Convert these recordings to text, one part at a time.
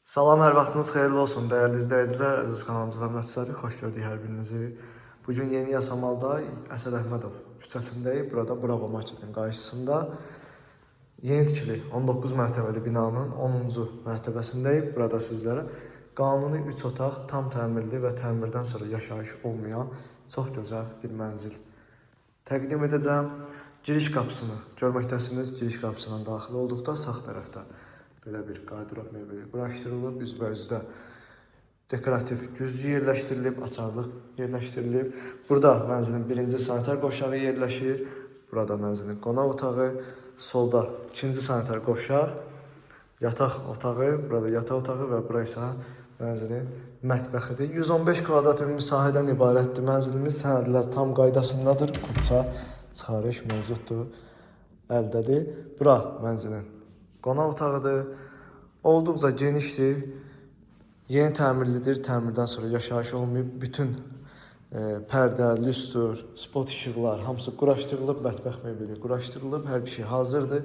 Salam, hər vaxtınız xeyirli olsun, dəyərli izləyicilər, əziz kanalımıza hörmətləri, xoş gördük hər birinizi. Bugün Yeni Yasamalda Əsəd Əhmədov küçəsindəyik. Burada Bravo marketinin qarşısında yeni tikili 19 mərtəbəli binanın 10-cu mərtəbəsindəyik. Burada sizlərə qanuni 3 otaq, tam təmirli və təmirdən sonra yaşayış olmayan çox gözəl bir mənzil təqdim edəcəm. Giriş qapısını görməkdəsiniz. Giriş qapısından daxil olduqda sağ tərəfdə belə bir qardırob mebeli quraşdırılıb, üzbə-üzdə dekorativ güzgü yerləşdirilib, açarlıq yerləşdirilib. Burada mənzilin birinci sanitar qovşağı yerləşir. Burada mənzilin qonaq otağı, solda ikinci sanitar qovşaq, yataq otağı, burada yataq otağı və bura isə mənzilin mətbəxidir. 115 kvadrat ümumi sahədən ibarətdir. Mənzilimiz sənədlər tam qaydasındadır. Kupça çıxarış mövcuddur, əldədir. Bura mənzilin qonaq otağıdır. Olduqca genişdir. Yeni təmirlidir. Təmirdən sonra yaşayış olmayıb. Bütün pərdə, lüstr, spot işıqlar hamısı quraşdırılıb. Mətbəx mebeli quraşdırılıb. Hər bir şey hazırdır.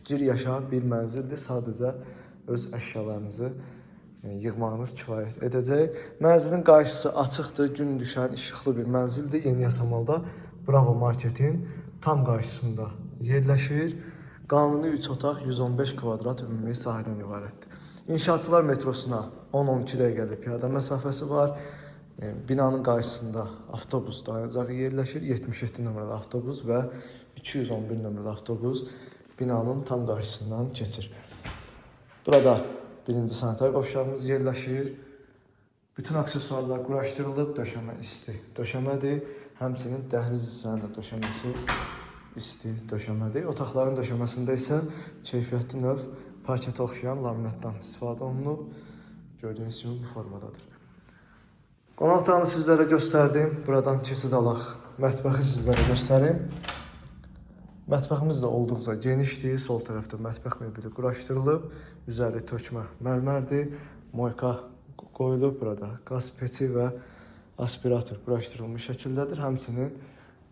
Gir yaşa bir mənzildir. Sadəcə öz əşyalarınızı yığmağınız kifayət edəcək. Mənzilin qarşısı açıqdır. Gün düşən işıqlı bir mənzildir. Yeni Yasamalda Bravo marketin tam qarşısında yerləşir. Qanuni 3 otaq 115 kvadrat ümumi sahədən ibarətdir. İnşaatçılar metrosuna 10-12 dəqiqəlik piyada məsafəsi var. Binanın qarşısında avtobus dayanacağı yerləşir. 77 nömrəli avtobus və 211 nömrəli avtobus binanın tam qarşısından keçir. Burada birinci sanitar qovşağımız yerləşir. Bütün aksesuarlar quraşdırılıb. Döşəmə isti döşəmədir. Həmçinin dəhliz hissənin də döşəməsi isti döşəmədir. Otaqların döşəməsində isə keyfiyyətli növ parketə oxşayan laminatdan istifadə olunub. Gördüyünüz kimi bu formadadır. Qonaq otağını sizlərə göstərdim. Buradan keçid alaq. Mətbəxi sizlərə göstərim. Mətbəximiz də olduqca genişdir. Sol tərəfdə mətbəx mebeli quraşdırılıb. Üzəri tökmə mərmərdir. Moyka qoyulub. Burada qaz peçi və aspirator quraşdırılmış şəkildədir. Həmçinin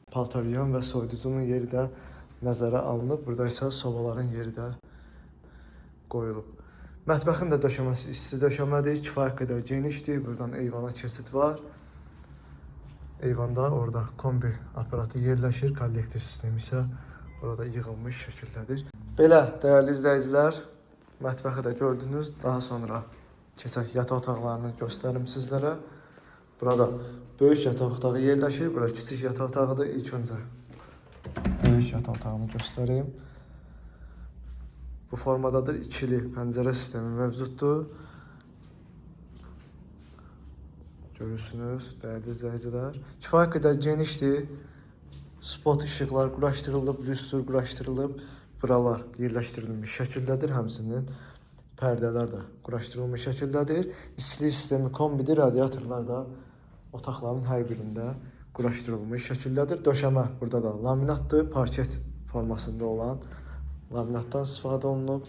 paltaryan və soyuducunun yeri də nəzərə alınıb. Burada isə sobaların yeri də qoyulub. Mətbəxin də döşəməsi isti döşəmədir. Kifayət qədər genişdir. Buradan eyvana keçid var. Eyvanda orada kombi aparatı yerləşir. Kollektor sistemi isə orada yığılmış şəkildədir. Belə dəyərli izləyicilər, mətbəxi də gördünüz. Daha sonra keçək yataq otaqlarını göstərim sizlərə. Burada böyük yataq otağı yerləşir. Burada kiçik yataq otağıdır. İlk öncə böyük yataq otağını göstəreyim. Bu formadadır. İkili pəncərə sistemi mövcuddur. Görürsünüz, dəyərli izləyicilər. Kifayət qədər genişdir. Spot işıqlar quraşdırılıb, lüstr quraşdırılıb. Buralar yerləşdirilmiş şəkildədir. Həmçinin pərdələr də quraşdırılmış şəkildədir. İstilik sistemi kombidir. Radiatorlar da otaqların hər birində quraşdırılmış şəkildədir. Döşəmə burada da laminatdır. Parket formasında olan laminatdan istifadə olunub.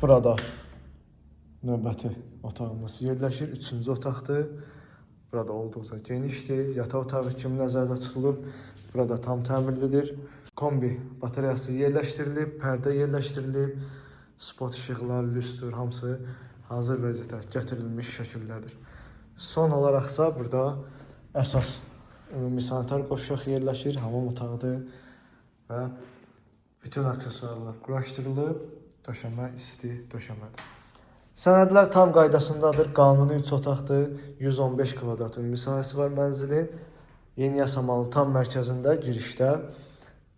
Burada növbəti otağımız yerləşir. 3-cü otaqdır. Burada olduqca genişdir. Yataq otağı kimi nəzərdə tutulub. Burada tam təmirlidir. Kombi batareyası yerləşdirilib. Pərdə yerləşdirilib. Spot işıqlar, lüstr hamısı hazır vəziyyətə gətirilmiş şəkildədir. Son olaraqsa burada əsas ümumi sanitar qovşaq yerləşir, hamam otağıdır və bütün aksesuarlar quraşdırılıb. Döşəmə isti döşəmədir. Sənədlər tam qaydasındadır. Qanuni 3 otaqdır. 115 kvadrat ümumi sahəsi var mənzilin. Yeni Yasamalın tam mərkəzində girişdə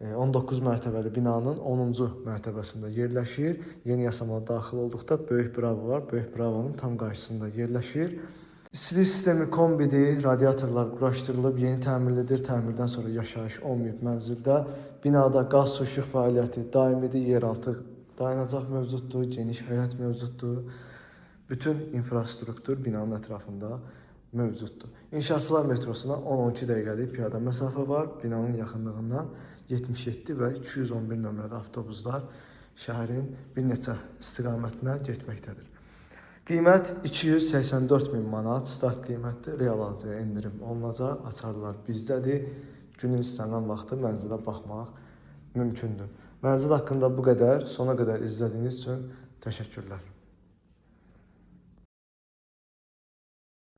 19 mərtəbəli binanın 10-cu mərtəbəsində yerləşir. Yeni Yasamala daxil olduqda Böyük Bravo var. Böyük Bravo'nun tam qarşısında yerləşir. İstilik sistemi kombidir. Radiatorlar quraşdırılıb, yeni təmirlidir. Təmirdən sonra yaşayış olmayıb mənzildə. Binada qaz, su, işıq fəaliyyəti daimidir. Yeraltı dayanacaq mövcuddur. Geniş həyət mövcuddur. Bütün infrastruktur binanın ətrafında mövcuddur. İnşaatçılar metrosuna 10-12 dəqiqəlik piyada məsafə var. Binanın yaxınlığından 77 və 211 nömrəli avtobuslar şəhərin bir neçə istiqamətinə getməkdədir. Qiymət 284 min manat start qiymətdir. Real alıcıya endirim olunacaq. Açarlar bizdədir. Günün istənilən vaxtı mənzilə baxmaq mümkündür. Mənzil haqqında bu qədər. Sona qədər izlədiyiniz üçün təşəkkürlər.